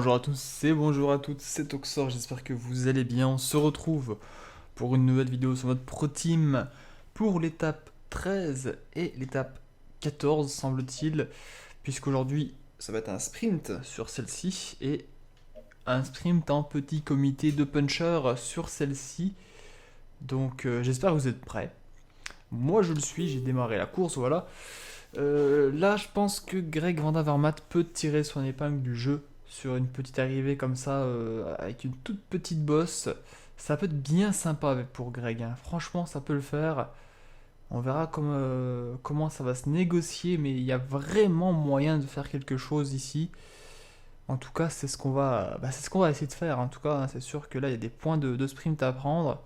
Bonjour à tous et bonjour à toutes, c'est Toxor, j'espère que vous allez bien. On se retrouve pour une nouvelle vidéo sur notre Pro Team pour l'étape 13 et l'étape 14 semble-t-il, puisqu'aujourd'hui ça va être un sprint sur celle-ci et un sprint en petit comité de punchers sur celle-ci. Donc j'espère que vous êtes prêts. Moi je le suis, j'ai démarré la course, voilà. Là je pense que Greg Van Avermaet peut tirer son épingle du jeu sur une petite arrivée comme ça, avec une toute petite bosse. Ça peut être bien sympa pour Greg, hein. Franchement ça peut le faire. On verra comment ça va se négocier, mais il y a vraiment moyen de faire quelque chose ici. En tout cas, c'est ce qu'on va essayer de faire. En tout cas, hein, c'est sûr que là, il y a des points de sprint à prendre.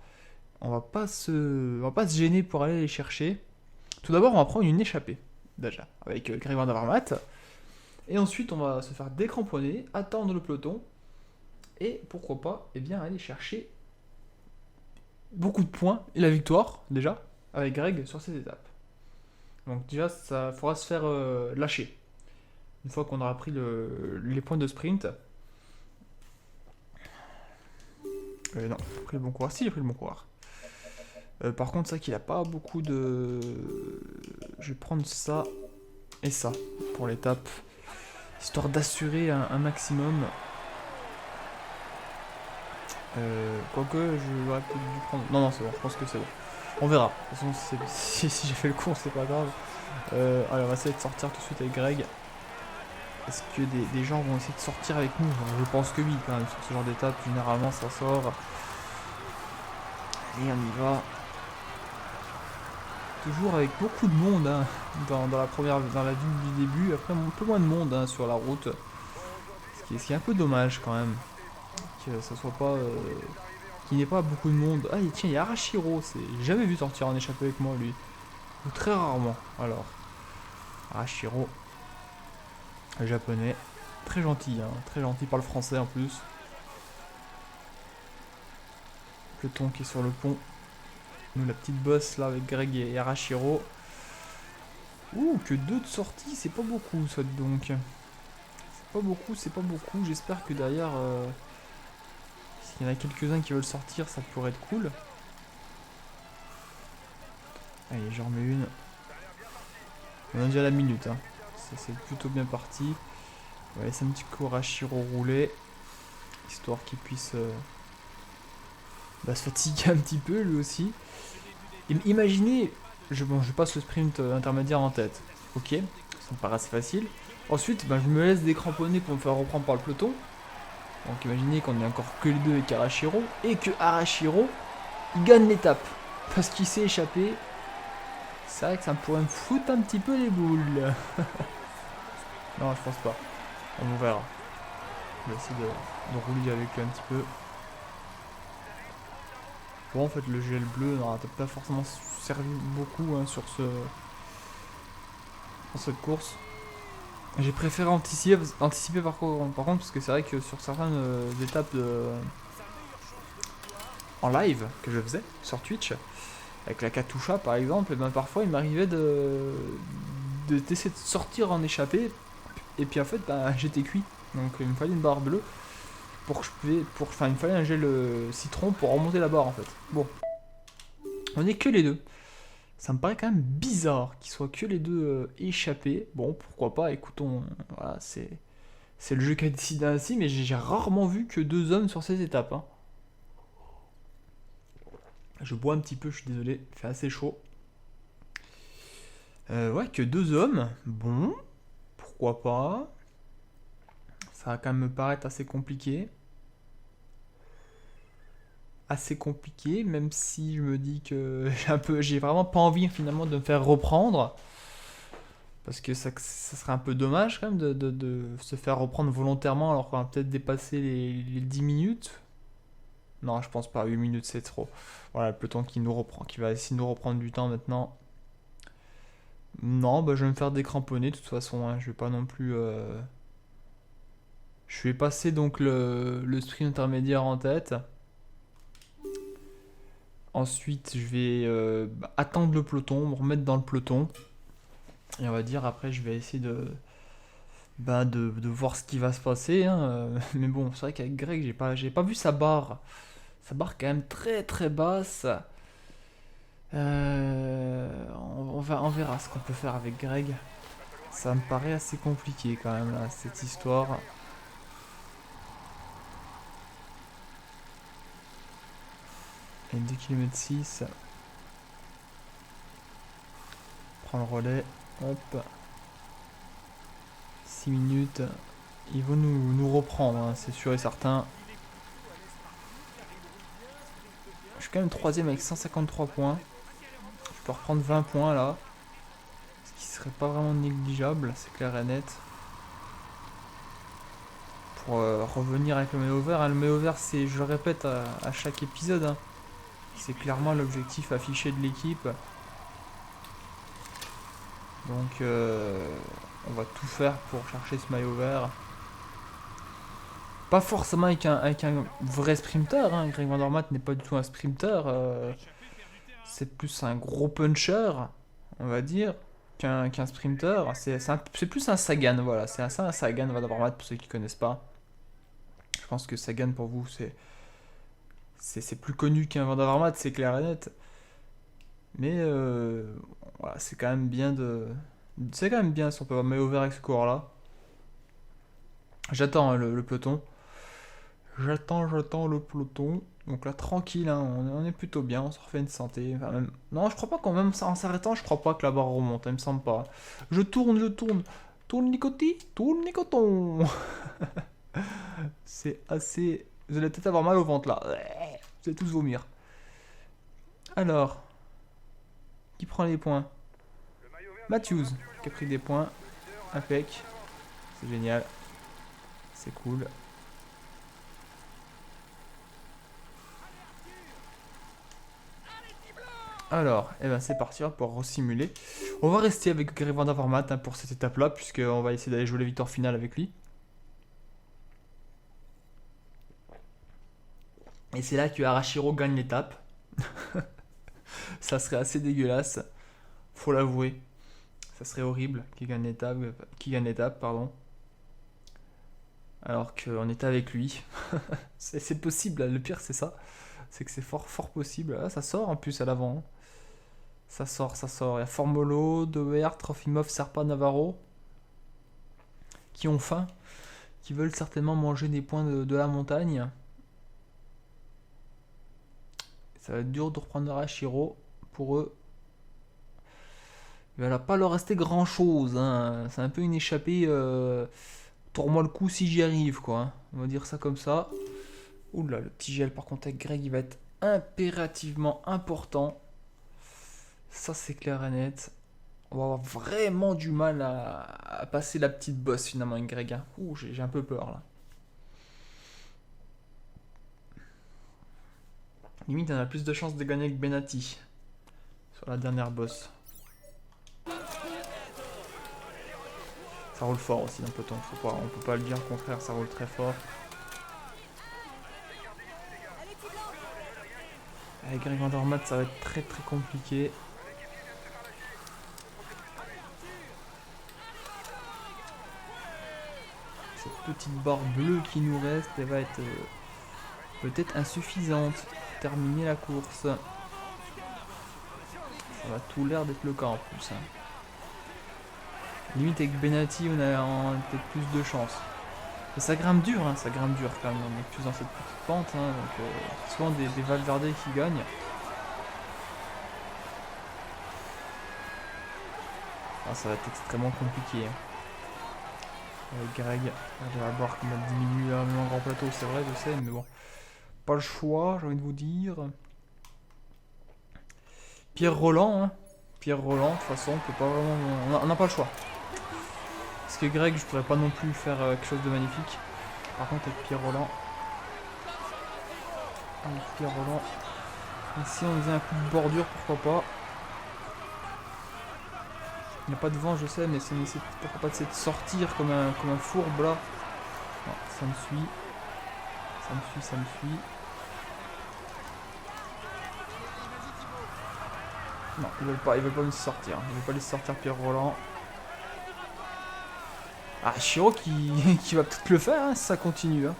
On va pas se gêner pour aller les chercher. Tout d'abord, on va prendre une échappée, déjà, avec Greg Van Avermaet. Et ensuite, on va se faire décramponner, attendre le peloton, et pourquoi pas, eh bien, aller chercher beaucoup de points et la victoire, déjà, avec Greg sur cette étape. Donc déjà, ça faudra se faire lâcher. Une fois qu'on aura pris les points de sprint. Non, j'ai pris le bon coureur. Si, j'ai pris le bon coureur. Par contre, ça qu'il a pas beaucoup de... Je vais prendre ça et ça pour l'étape, histoire d'assurer un maximum. Quoique, je aurais peut-être dû prendre... Non, c'est bon, je pense que c'est bon. On verra. De toute façon, si j'ai fait le cours, c'est pas grave. Allez, on va essayer de sortir tout de suite avec Greg. Est-ce que des gens vont essayer de sortir avec nous? Je pense que oui, quand même, sur ce genre d'étape, généralement, ça sort. Et on y va. Toujours avec beaucoup de monde, hein, dans la ville du début. Après, un peu moins de monde, hein, sur la route. Ce qui est un peu dommage, quand même. Que ça soit pas... qu'il n'y ait pas beaucoup de monde. Ah, tiens, il y a Arashiro. J'ai jamais vu sortir en échappée avec moi, lui. Ou très rarement, alors. Arashiro. Le japonais. Très gentil, hein. Très gentil, parle français en plus. Peloton qui est sur le pont. Nous, la petite bosse là avec Greg et Arashiro. Ouh, que 2 de sortie, c'est pas beaucoup, ça donc. C'est pas beaucoup. J'espère que derrière, s'il y en a quelques-uns qui veulent sortir, ça pourrait être cool. Allez, j'en remets une. On a déjà la minute, hein. C'est plutôt bien parti. On va laisser un petit coup Arashiro rouler. Histoire qu'il puisse se fatiguer un petit peu, lui aussi. Imaginez, je passe le sprint intermédiaire en tête. Ok, ça me paraît assez facile. Ensuite, je me laisse décramponner pour me faire reprendre par le peloton. Donc imaginez qu'on est encore que les deux avec Arashiro. Et que Arashiro, il gagne l'étape. Parce qu'il s'est échappé. C'est vrai que ça pourrait me foutre un petit peu les boules. Non, je pense pas. On verra. On va essayer de rouler avec lui un petit peu. Bon, en fait, le gel bleu n'aura peut-être pas forcément servi beaucoup, hein, dans cette course. J'ai préféré anticiper par contre, parce que c'est vrai que sur certaines étapes en live que je faisais sur Twitch, avec la Katusha par exemple, et parfois il m'arrivait d'essayer de sortir en échappée, et puis en fait j'étais cuit. Donc il me fallait une barre bleue il me fallait un gel citron pour remonter la barre en fait. Bon, on est que les deux. Ça me paraît quand même bizarre qu'ils soient que les deux échappés. Bon, pourquoi pas, écoutons, voilà, c'est le jeu qui a décidé ainsi, mais j'ai rarement vu que 2 hommes sur ces étapes, hein. Je bois un petit peu, je suis désolé, il fait assez chaud. Ouais, que 2 hommes, bon, pourquoi pas. Ça va quand même me paraître assez compliqué. Même si je me dis que j'ai vraiment pas envie finalement de me faire reprendre. Parce que ça serait un peu dommage quand même de se faire reprendre volontairement alors qu'on va peut-être dépasser les 10 minutes. Non, je pense pas, 8 minutes c'est trop. Voilà, le peloton qui va essayer de nous reprendre du temps maintenant. Non, je vais me faire décramponner de toute façon, hein. Je vais pas non plus... Je vais passer donc le sprint intermédiaire en tête. Ensuite, je vais attendre le peloton, me remettre dans le peloton. Et on va dire après, je vais essayer bah, de voir ce qui va se passer, hein. Mais bon, c'est vrai qu'avec Greg, j'ai pas vu sa barre. Sa barre quand même très très basse. On verra ce qu'on peut faire avec Greg. Ça me paraît assez compliqué quand même là, cette histoire. Et 2 km 6. Prend le relais. Hop. 6 minutes. Ils vont nous reprendre, hein, c'est sûr et certain. Je suis quand même troisième avec 153 points. Je peux reprendre 20 points là. Ce qui serait pas vraiment négligeable, c'est clair et net. Pour revenir avec le maillot vert. Hein. Le maillot vert, c'est, je le répète à chaque épisode, hein, c'est clairement l'objectif affiché de l'équipe. Donc on va tout faire pour chercher ce maillot vert. Pas forcément avec un vrai sprinter, hein. Greg Vandermaat n'est pas du tout un sprinter. C'est plus un gros puncher, on va dire, qu'un sprinter. C'est plus un Sagan, voilà. C'est un Sagan Vandermaat pour ceux qui ne connaissent pas. Je pense que Sagan pour vous c'est plus connu qu'un Vandermaat, c'est clair et net. Mais voilà, c'est quand même bien de. C'est quand même bien si on peut avoir maillot vert avec ce coureur là. J'attends, hein, le peloton. J'attends le peloton. Donc là, tranquille, hein, on est plutôt bien, on se refait une santé. Enfin, même... Non, je crois pas qu'en même en s'arrêtant, je crois pas que la barre remonte, il me semble pas. Je tourne. Tourne Nicoton. C'est assez. Vous allez peut-être avoir mal au ventre là. Vous allez tous vomir. Alors, qui prend les points? Matthews, qui a pris des points. Impec. C'est génial. C'est cool. Alors, eh ben c'est parti, on va pouvoir resimuler. On va rester avec Greg Vandermaat, hein, pour cette étape-là, puisqu'on va essayer d'aller jouer la victoire finale avec lui. Et c'est là que Arashiro gagne l'étape. Ça serait assez dégueulasse, faut l'avouer. Ça serait horrible qu'il gagne l'étape, pardon. Alors qu'on était avec lui. C'est possible, le pire c'est ça. C'est que c'est fort possible. Ah, ça sort en plus à l'avant. Hein. Ça sort. Il y a Formolo, Dewer, Trofimov, Serpa, Navarro qui ont faim, qui veulent certainement manger des points de la montagne. Ça va être dur de reprendre Arashiro pour eux. Il va pas leur rester grand chose. Hein. C'est un peu une échappée. Tourne-moi le coup si j'y arrive, quoi. Hein. On va dire ça comme ça. Oula, le petit gel par contre avec Greg, il va être impérativement important. Ça, c'est clair et net. On va avoir vraiment du mal à passer la petite bosse finalement avec Greg. Hein. Ouh, j'ai un peu peur là. Limite, on a plus de chances de gagner avec Benati sur la dernière bosse. Ça roule fort aussi dans le peloton, on peut pas le dire, au contraire, ça roule très fort. Avec Greg Vandermaat, ça va être très compliqué. Cette petite barre bleue qui nous reste, elle va être peut-être insuffisante pour terminer la course. Ça va tout l'air d'être le cas en plus. Hein. Limite avec Benati, on a peut-être plus de chance. Et ça grimpe dur, hein, ça grimpe dur quand même. On est plus dans cette petite pente, hein, donc c'est souvent des Valverde qui gagnent. Ah, ça va être extrêmement compliqué. Hein. Avec Greg, je vais voir qu'il a diminué même en grand plateau, c'est vrai, je sais, mais bon. Pas le choix, j'ai envie de vous dire. Pierre Roland, hein. Pierre Roland, de toute façon, on peut pas vraiment. On n'a pas le choix. Parce que Greg, je pourrais pas non plus faire quelque chose de magnifique. Par contre, avec Pierre Roland. Ici, on faisait un coup de bordure, pourquoi pas. Il n'y a pas de vent, je sais, mais c'est pourquoi pas de sortir comme un fourbe là. Non, ça me suit. Ça me suit. Non, ils veulent pas me sortir. Ils veulent pas laisser sortir Pierre Roland. Ah, Shiro qui va peut-être le faire hein, si ça continue. Hein.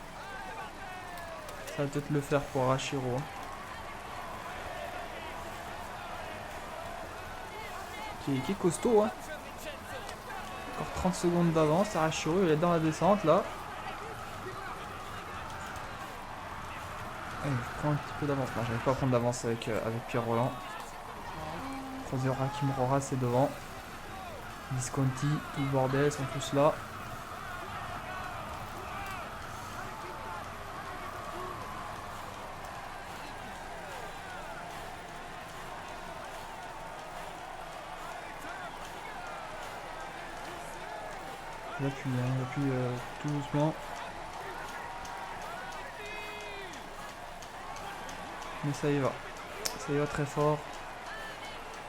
Ça va peut-être le faire pour Arashiro. Hein. Qui est costaud. Hein. Encore 30 secondes d'avance. Arashiro il est dans la descente là. Allez, je prends un petit peu d'avance. Non, j'arrive pas à prendre d'avance avec Pierre Roland. Crozera Kimura c'est devant. Visconti, tout le bordel, sont tous là. Il appuie tout doucement. Mais ça y va. Ça y va très fort.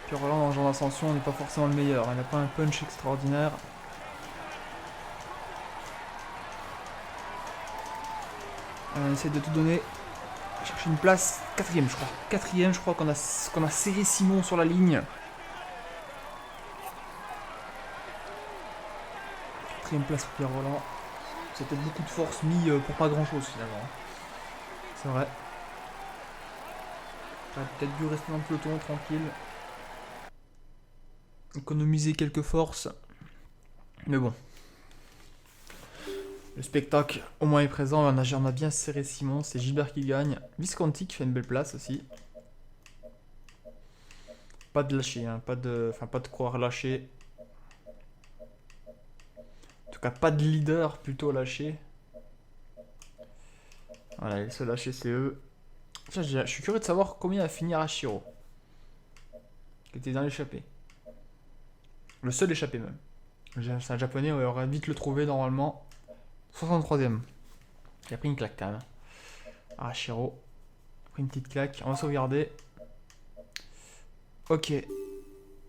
Pierre Roland dans le genre d'ascension n'est pas forcément le meilleur. Il n'a pas un punch extraordinaire. On essaie de tout donner. Chercher une place. Quatrième je crois. Quatrième je crois qu'on a serré Simon sur la ligne. Quatrième place pour Pierre Roland. C'était beaucoup de force mis pour pas grand chose finalement. C'est vrai. J'aurais peut-être dû rester dans le peloton tranquille. Économiser quelques forces. Mais bon. Le spectacle au moins est présent. On a bien serré Simon. C'est Gilbert qui gagne. Visconti qui fait une belle place aussi. Pas de lâcher. Hein, pas de croire lâcher. En tout cas, pas de leader plutôt lâché. Voilà, les seuls lâchés c'est eux. Tiens, je suis curieux de savoir combien a fini Arashiro. Qui était dans l'échappée. Le seul échappé même. C'est un japonais, on aurait vite le trouver normalement. 63ème. Il a pris une claque quand même. Arashiro. Il a pris une petite claque. On va sauvegarder. Ok.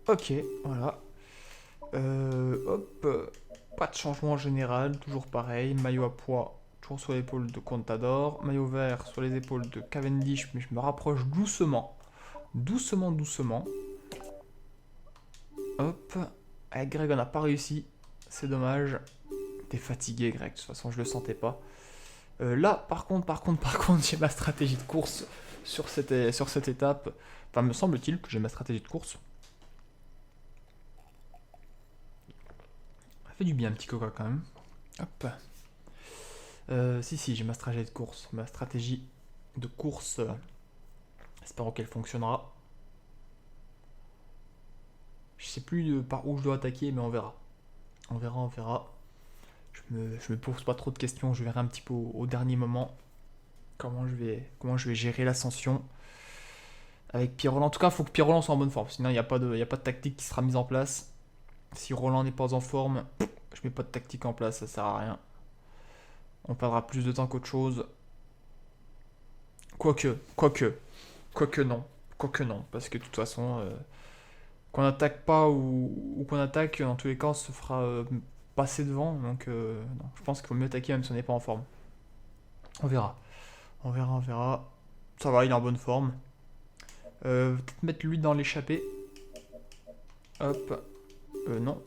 Ok, voilà. Hop. Pas de changement général, toujours pareil. Maillot à poids, toujours sur l'épaule de Contador. Maillot vert sur les épaules de Cavendish, mais je me rapproche doucement. Doucement. Hop. Avec Greg, on n'a pas réussi. C'est dommage. T'es fatigué, Greg. De toute façon, je le sentais pas. Là, par contre, j'ai ma stratégie de course sur cette étape. Enfin, me semble-t-il que j'ai ma stratégie de course. Ça fait du bien, un petit coca quand même. Hop. Si, j'ai ma stratégie de course. Ma stratégie de course. Espérons qu'elle fonctionnera. Je sais plus par où je dois attaquer, mais on verra. On verra. Je me pose pas trop de questions. Je verrai un petit peu au dernier moment comment je vais gérer l'ascension avec Pierre Roland. En tout cas, il faut que Pierre Roland soit en bonne forme. Sinon, il n'y a pas de tactique qui sera mise en place. Si Roland n'est pas en forme, je mets pas de tactique en place. Ça sert à rien. On perdra plus de temps qu'autre chose. Quoique non. Parce que de toute façon, qu'on attaque pas ou qu'on attaque, dans tous les cas, on se fera passer devant. Donc, non, je pense qu'il faut mieux attaquer même si on n'est pas en forme. On verra. Ça va, il est en bonne forme. Peut-être mettre lui dans l'échappée. Hop. Non.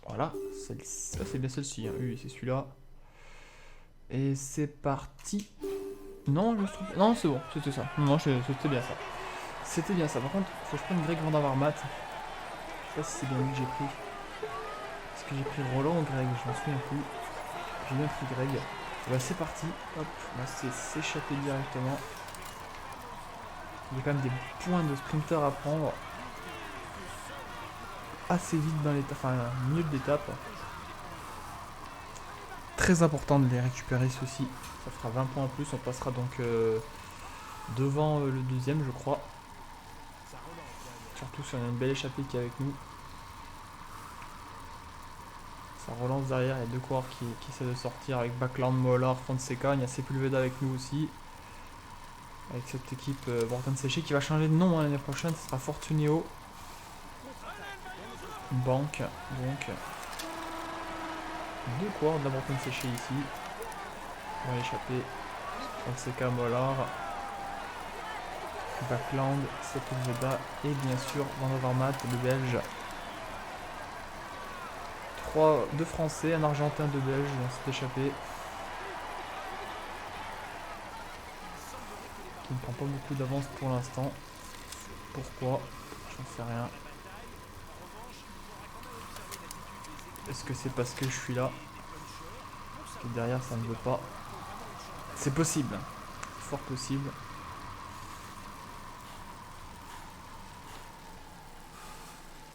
Voilà. Ça, c'est bien celle-ci. Hein. Oui, c'est celui-là. Et c'est parti. Non, c'est bon, c'était ça. Non, c'était bien ça. C'était bien ça. Par contre, faut que je prenne Greg Vandavarmat. Je sais pas si c'est bien lui que j'ai pris. Est-ce que j'ai pris Roland ou Greg? Je m'en souviens plus. J'ai bien pris Greg. Et bah c'est parti. Hop, on va s'échapper directement. Il y a quand même des points de sprinter à prendre. Assez vite dans l'étape, enfin, milieu de l'étape. Très important de les récupérer ceux-ci. Ça fera 20 points en plus. On passera donc devant le deuxième, je crois. Surtout si on a une belle échappée qui est avec nous. Ça relance derrière, il y a deux coureurs qui essaient de sortir avec Backland, Mollard, Fonseca. Il y a Sepulveda avec nous aussi. Avec cette équipe Morten Séché qui va changer de nom hein, l'année prochaine, ce sera Fortuneo. Banque, donc. Deux coureurs de la Morten Séché ici. On va échapper. Fonseca, Mollard. Backland, Sepulveda et bien sûr Vandavarmat, le belge. crois, 2 Français, un Argentin, 2 Belges, on s'est échappé. Qui ne prend pas beaucoup d'avance pour l'instant. Pourquoi? J'en sais rien. Est-ce que c'est parce que je suis là? Parce que derrière ça ne veut pas. C'est possible. C'est fort possible.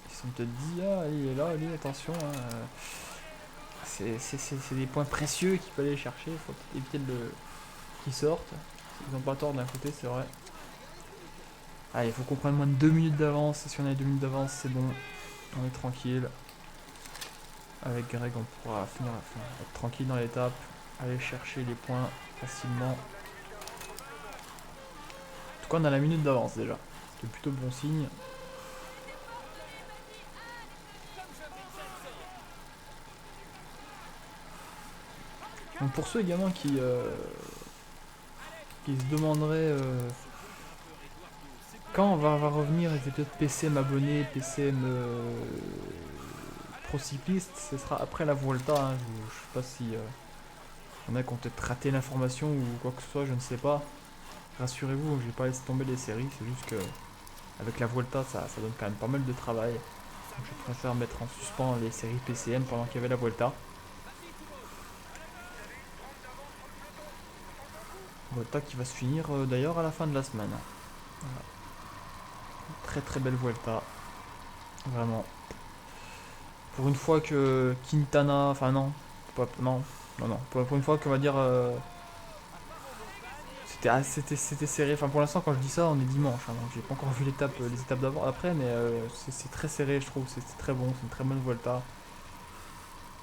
Ils se sont peut-être dit, ah il est là, allez, attention. Hein. C'est des points précieux qu'il faut aller chercher. Il faut éviter qu'ils sortent. Ils n'ont pas tort d'un côté, c'est vrai. Allez, il faut qu'on prenne moins de 2 minutes d'avance. Si on a 2 minutes d'avance, c'est bon. On est tranquille. Avec Greg, on pourra être tranquille dans l'étape. Aller chercher les points facilement. En tout cas, on a la minute d'avance déjà. Ce qui est plutôt bon signe. Donc pour ceux également qui se demanderaient quand on va revenir les épisodes PCM abonnés, PCM pro cycliste, ce sera après la Vuelta. Hein. Je sais pas si y en a qui ont peut-être raté l'information ou quoi que ce soit, je ne sais pas. Rassurez-vous, je vais pas laisser tomber les séries, c'est juste que avec la Vuelta ça donne quand même pas mal de travail. Donc je préfère mettre en suspens les séries PCM pendant qu'il y avait la Vuelta. Vuelta qui va se finir d'ailleurs à la fin de la semaine. Voilà. Très très belle Vuelta. Vraiment. Pour une fois que Quintana... Enfin non. Non. Pour une fois qu'on va dire... c'était serré. Enfin pour l'instant quand je dis ça on est dimanche. Hein, donc j'ai pas encore vu les étapes d'avant après. Mais c'est très serré je trouve. C'est très bon. C'est une très bonne Vuelta.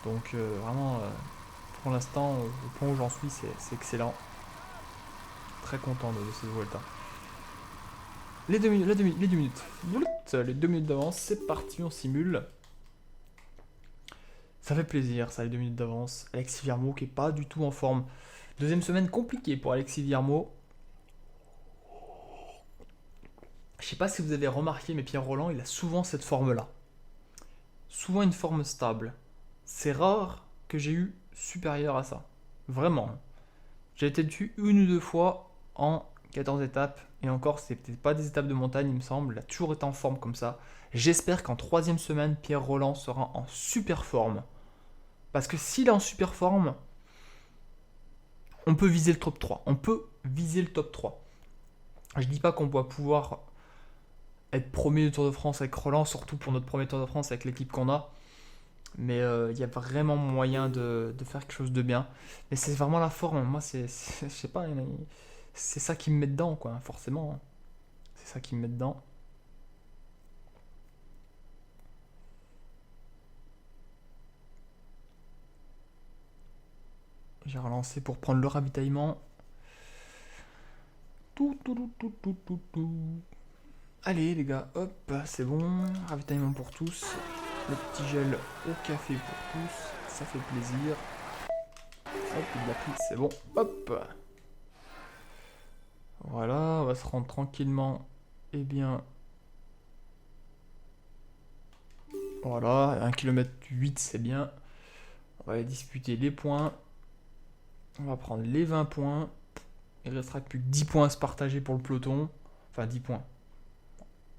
Donc vraiment... pour l'instant, au point où j'en suis, c'est excellent. Très content de cette Vuelta. Les 2 minutes. Les 2 minutes d'avance, c'est parti, on simule. Ça fait plaisir, ça, les 2 minutes d'avance. Alexis Viermo qui est pas du tout en forme. Deuxième semaine compliquée pour Alexis Viermo. Je sais pas si vous avez remarqué, mais Pierre Rolland, il a souvent cette forme-là. Souvent une forme stable. C'est rare que j'ai eu supérieur à ça. Vraiment. J'ai été dessus une ou deux fois en 14 étapes. Et encore, c'était peut-être pas des étapes de montagne, il me semble. Il a toujours été en forme comme ça. J'espère qu'en troisième semaine, Pierre Rolland sera en super forme. Parce que s'il est en super forme, on peut viser le top 3. On peut viser le top 3. Je dis pas qu'on va pouvoir être premier du Tour de France avec Rolland, surtout pour notre premier Tour de France avec l'équipe qu'on a. Mais il y a vraiment moyen de faire quelque chose de bien. Mais c'est vraiment la forme. Moi, je sais pas, c'est ça qui me met dedans, quoi, forcément. C'est ça qui me met dedans. J'ai relancé pour prendre le ravitaillement. Allez les gars, hop, c'est bon. Ravitaillement pour tous. Le petit gel au café pour tous. Ça fait plaisir. Hop, il l'a pris, c'est bon. Hop. Voilà, on va se rendre tranquillement. Eh bien... Voilà, 1 km 8 c'est bien. On va aller disputer les points. On va prendre les 20 points. Il ne restera que plus que 10 points à se partager pour le peloton. Enfin 10 points.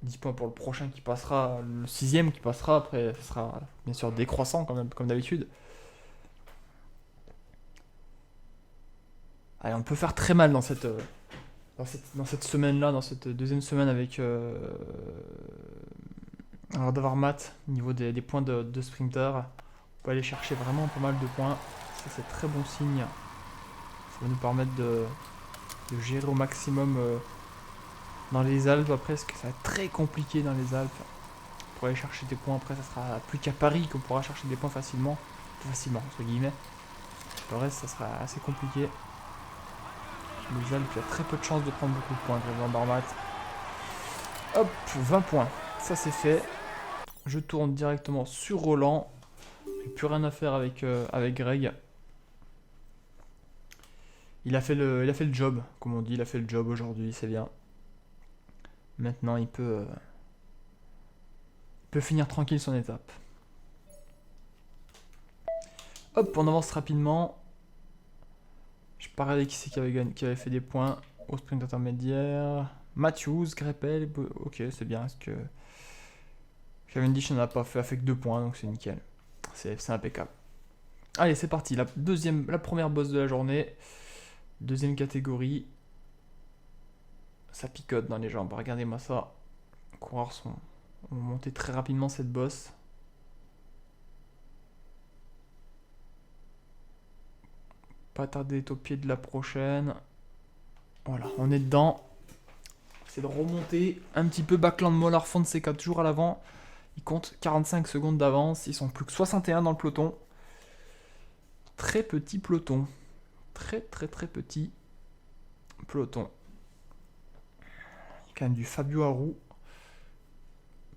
10 points pour le prochain qui passera, le 6ème qui passera. Après, ce sera bien sûr décroissant quand même, comme d'habitude. Allez, on peut faire très mal dans cette semaine-là, dans cette deuxième semaine avec d'avoir mat au niveau des points de sprinter. On peut aller chercher vraiment pas mal de points. Ça, c'est très bon signe. Ça va nous permettre de gérer au maximum dans les Alpes. Après, parce que ça va être très compliqué dans les Alpes. Pour aller chercher des points, après, ça sera plus qu'à Paris qu'on pourra chercher des points facilement. Plus facilement, entre guillemets. Le reste, ça sera assez compliqué. Les Alpes, il y a très peu de chances de prendre beaucoup de points, Grégoire Barmat. Hop, 20 points. Ça, c'est fait. Je tourne directement sur Rolland. J'ai plus rien à faire avec Greg. Il a fait le job, comme on dit. Il a fait le job aujourd'hui, c'est bien. Maintenant, il peut finir tranquille son étape. Hop, on avance rapidement. Je vais pas regarder qui c'est qui avait fait des points au sprint intermédiaire. Matthews, Greppel, ok, c'est bien. Parce que Cavendish n'en a pas fait avec 2 points, donc c'est nickel. C'est impeccable. Allez, c'est parti. La première bosse de la journée. Deuxième catégorie. Ça picote dans les jambes. Regardez-moi ça. Les coureurs ont monté très rapidement cette bosse. Pas tarder d'être au pied de la prochaine. Voilà, on est dedans. C'est de remonter un petit peu. Backland, Mollard, Fonseca toujours à l'avant. Ils comptent 45 secondes d'avance. Ils sont plus que 61 dans le peloton. Très petit peloton. Très petit peloton. Il y a quand même du Fabio Aru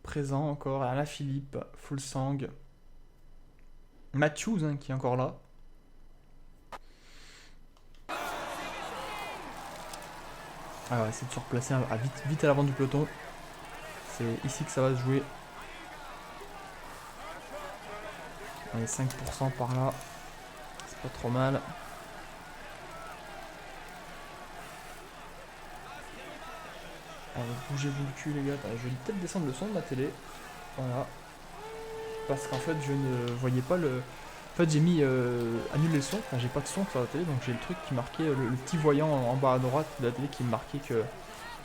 présent encore. Alain Philippe, Fulsang. Matthews qui est encore là. Ah ouais, essayer de se replacer vite à l'avant du peloton. C'est ici que ça va se jouer. On est 5% par là. C'est pas trop mal. Allez, bougez-vous le cul les gars. Attends, je vais peut-être descendre le son de ma télé. Voilà. Parce qu'en fait je ne voyais pas le... En fait j'ai mis annuler le son. Enfin j'ai pas de son sur la télé. Donc j'ai le truc qui marquait, le petit voyant en bas à droite de la télé qui me marquait que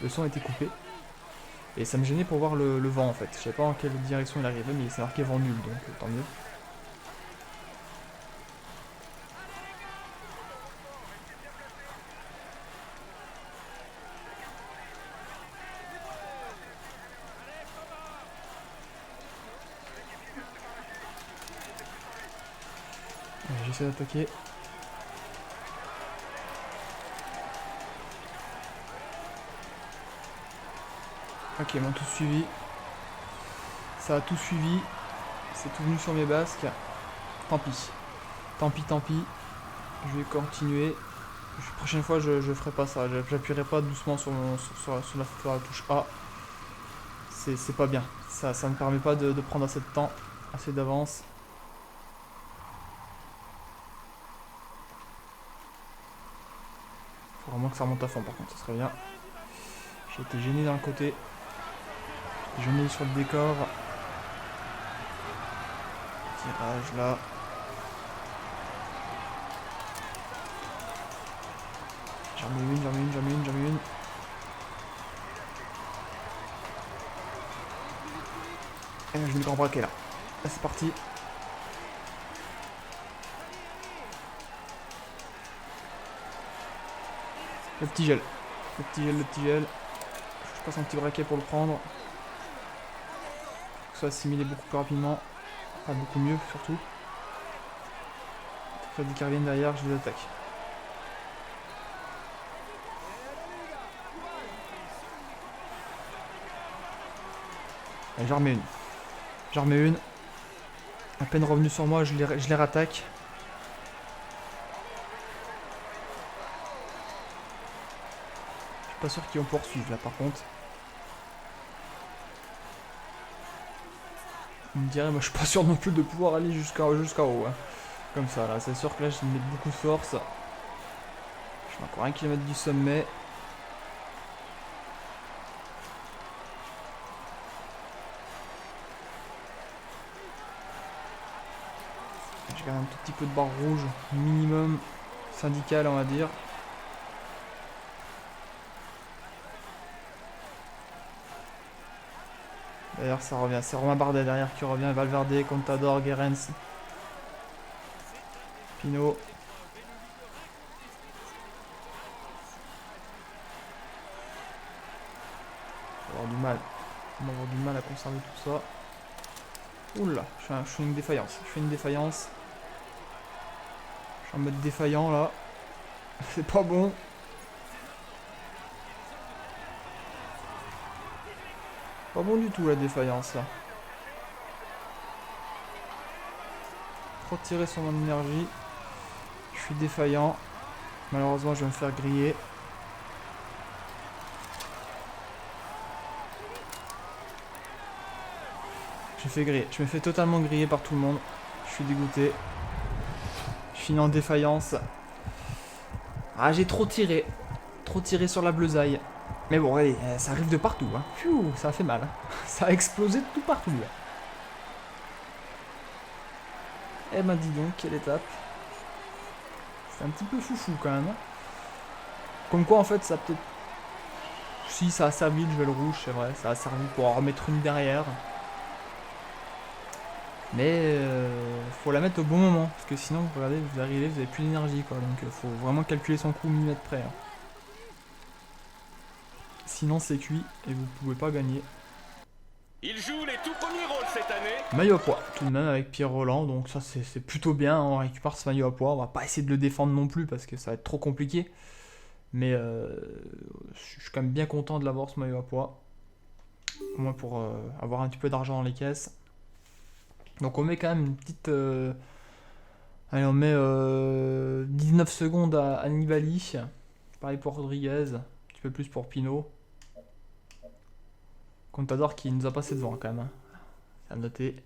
le son était coupé. Et ça me gênait pour voir le vent en fait. Je savais pas en quelle direction il arrivait mais c'est marqué vent nul donc tant mieux. J'essaie d'attaquer. Ok, ils m'ont tous suivi. Ça a tout suivi. C'est tout venu sur mes basques. Tant pis. Tant pis. Je vais continuer. La prochaine fois, je ferai pas ça. J'appuierai pas doucement sur la touche A. C'est pas bien. Ça ne me permet pas de prendre assez de temps, assez d'avance. Faut vraiment que ça remonte à fond par contre, ça serait bien. J'ai été gêné d'un côté. J'ai gêné sur le décor. Tirage là. J'en mets une. Et je mets le grand braquet là. Là c'est parti. Le petit gel. Je passe un petit braquet pour le prendre. Que ça soit assimilé beaucoup plus rapidement. Enfin beaucoup mieux surtout. Dès qu'ils reviennent derrière, je les attaque. Allez, j'en remets une. À peine revenu sur moi, je les rattaque. Je suis pas sûr qu'ils vont poursuivre là par contre. On me dirait, moi je suis pas sûr non plus de pouvoir aller jusqu'à haut. Hein. Comme ça là, c'est sûr que là je vais mettre beaucoup de force. Je suis encore 1 km du sommet. Je garde un tout petit peu de barre rouge, minimum syndical on va dire. D'ailleurs ça revient, c'est Romain Bardet derrière qui revient, Valverde, Contador, Guerrens, Pinot. On va avoir du mal à conserver tout ça. Oula, je fais une défaillance. Je suis en mode défaillant là. C'est pas bon. Pas bon du tout la défaillance là. Trop tiré sur mon énergie. Je suis défaillant. Malheureusement je vais me faire griller. Je me fais totalement griller par tout le monde. Je suis dégoûté. fini en défaillance. Ah, j'ai trop tiré. Trop tiré sur la bleusaille. Mais bon, allez, ça arrive de partout. Hein. Pfiou, ça a fait mal. Hein. Ça a explosé de tout partout. Là. Eh ben, dis donc, quelle étape. C'est un petit peu foufou quand même. Hein. Comme quoi, en fait, ça peut-être... Si, ça a servi le duel rouge, c'est vrai. Ça a servi pour en remettre une derrière. Mais faut la mettre au bon moment. Parce que sinon, vous regardez, vous arrivez, vous avez plus d'énergie. Quoi. Donc, faut vraiment calculer son coup au millimètre près. Hein. Sinon, c'est cuit et vous pouvez pas gagner. Il joue les tout premiers rôles cette année. Maillot à poids, tout de même avec Pierre Roland, donc ça c'est plutôt bien, on récupère ce maillot à poids, on va pas essayer de le défendre non plus parce que ça va être trop compliqué, mais je suis quand même bien content de l'avoir ce maillot à poids, au moins pour avoir un petit peu d'argent dans les caisses. Donc on met quand même une petite... allez, on met 19 secondes à Nibali, pareil pour Rodriguez, un petit peu plus pour Pinot. Contador qui nous a passé devant quand même. Hein. À noter.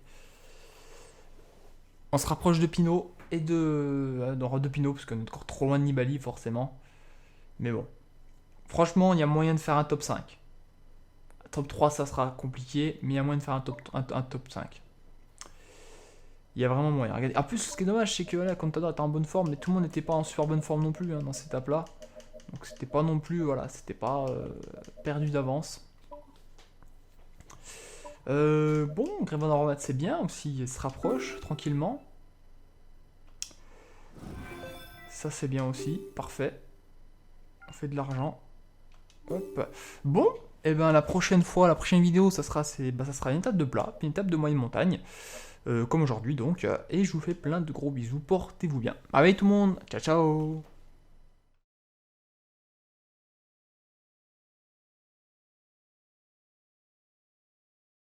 On se rapproche de Pinot et de Pinot parce qu'on est encore trop loin de Nibali forcément. Mais bon. Franchement, il y a moyen de faire un top 5. Top 3 ça sera compliqué, mais il y a moyen de faire un top 5. Il y a vraiment moyen. Regardez. En plus, ce qui est dommage, c'est que là, Contador était en bonne forme, mais tout le monde n'était pas en super bonne forme non plus hein, dans cette étape là. Donc c'était pas non plus, voilà, c'était pas perdu d'avance. Bon, Grevin Aromat c'est bien aussi, il se rapproche tranquillement. Ça c'est bien aussi, parfait. On fait de l'argent. Hop. Bon, et ben la prochaine fois, la prochaine vidéo, ça sera une étape de plat, puis une étape de moyenne montagne. Comme aujourd'hui donc. Et je vous fais plein de gros bisous, portez-vous bien. Bye bye tout le monde, ciao ciao.